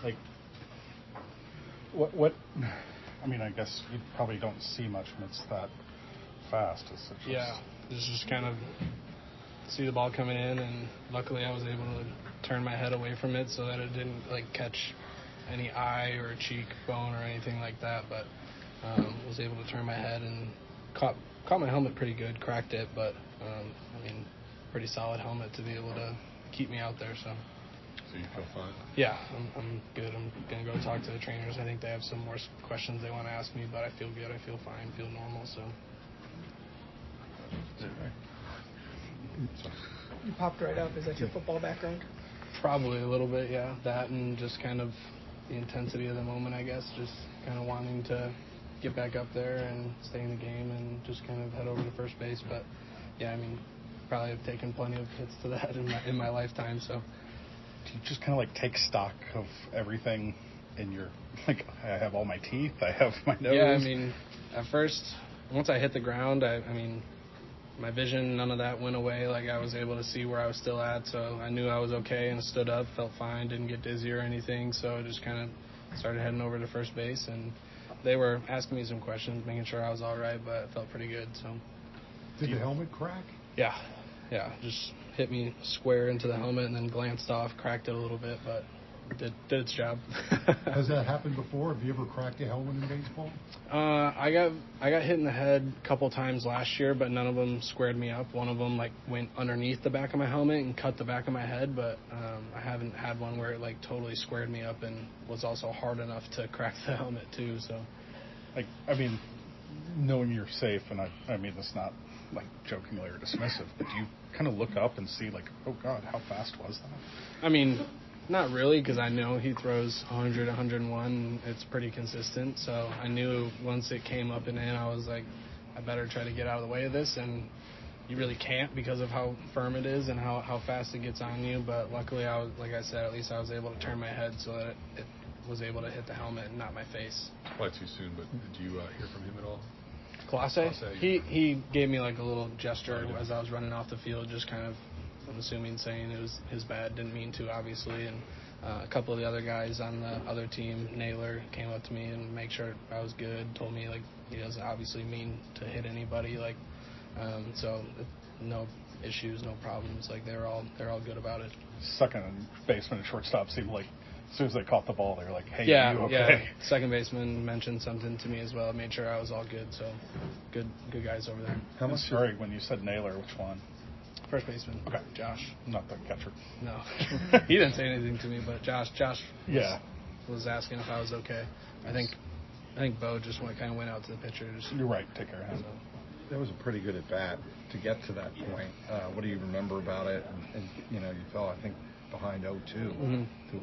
Like, what? I mean, I guess you probably don't see much when it's that fast. Just kind of see the ball coming in, and luckily I was able to turn my head away from it so that it didn't catch any eye or cheek bone or anything like that. But was able to turn my head and caught my helmet pretty good, cracked it, but pretty solid helmet to be able to keep me out there. So you feel fine? Yeah, I'm good. I'm gonna go talk to the trainers. I think they have some more questions they want to ask me, but I feel good. I feel fine. Feel normal. So. You popped right up. Is that your football background? Probably a little bit, yeah. That and just kind of the intensity of the moment, I guess. Just kind of wanting to get back up there and stay in the game and just kind of head over to first base. But, yeah, probably have taken plenty of hits to that in my lifetime. So, do you just kind of take stock of everything in your, I have all my teeth, I have my nose? Yeah, at first, once I hit the ground, my vision, none of that went away. I was able to see where I was still at, so I knew I was okay and stood up, felt fine, didn't get dizzy or anything, so I just kind of started heading over to first base, and they were asking me some questions, making sure I was all right, but it felt pretty good. So, did the helmet crack? Yeah, just hit me square into the helmet and then glanced off, cracked it a little bit, but did its job. Has that happened before? Have you ever cracked a helmet in baseball? I got hit in the head a couple times last year, but none of them squared me up. One of them went underneath the back of my helmet and cut the back of my head, but I haven't had one where it totally squared me up and was also hard enough to crack the helmet too. So, knowing you're safe, and I mean this not jokingly or dismissive, but do you kind of look up and see oh God, how fast was that? Not really, because I know he throws 100, 101. It's pretty consistent. So I knew once it came up and in, I was like, I better try to get out of the way of this. And you really can't because of how firm it is and how fast it gets on you. But luckily, like I said, at least I was able to turn my head so that it was able to hit the helmet and not my face. Probably too soon, but did you hear from him at all? Clase? He gave me a little gesture as I was running off the field, just kind of, I'm assuming, saying it was his bad, didn't mean to, obviously, and a couple of the other guys on the other team, Naylor, came up to me and made sure I was good, told me, he doesn't obviously mean to hit anybody, so no issues, no problems, they're all good about it. Second baseman and shortstop seemed as soon as they caught the ball, they were hey, are you okay? Yeah, second baseman mentioned something to me as well, made sure I was all good, so good guys over there. How much? Sorry, when you said Naylor, which one? First baseman. Okay. Josh. Not the catcher. No. He didn't say anything to me, but Josh was asking if I was okay. I think Bo just went out to the pitcher. You're right. Take care of him. So. That was a pretty good at-bat to get to that point. What do you remember about it? And you fell, I think, behind 0-2 to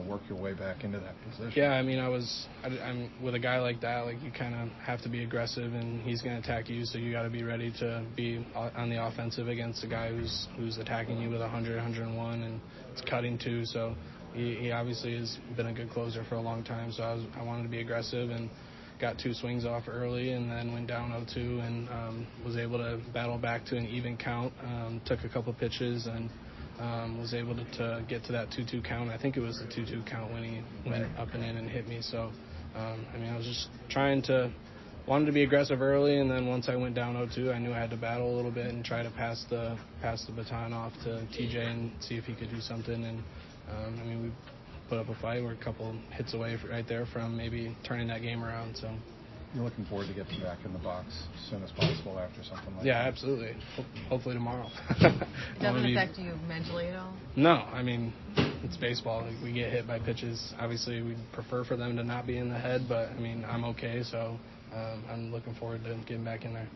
work your way back into that position. Yeah, I'm with a guy like that, you kind of have to be aggressive, and he's going to attack you, so you got to be ready to be on the offensive against a guy who's attacking you with 100, 101, and it's cutting too, so he obviously has been a good closer for a long time, so I wanted to be aggressive and got 2 swings off early and then went down 0-2 and was able to battle back to an even count, took a couple pitches and was able to get to that 2-2 count. I think it was the 2-2 count when he went up and in and hit me. So, I was just wanted to be aggressive early, and then once I went down 0-2, I knew I had to battle a little bit and try to pass the baton off to TJ and see if he could do something. And, we put up a fight. We're a couple hits away right there from maybe turning that game around. So. You're looking forward to getting back in the box as soon as possible after something like that? Yeah, absolutely. Hopefully tomorrow. It doesn't affect you mentally at all? No, it's baseball. We get hit by pitches. Obviously, we'd prefer for them to not be in the head, but, I'm okay, so I'm looking forward to getting back in there.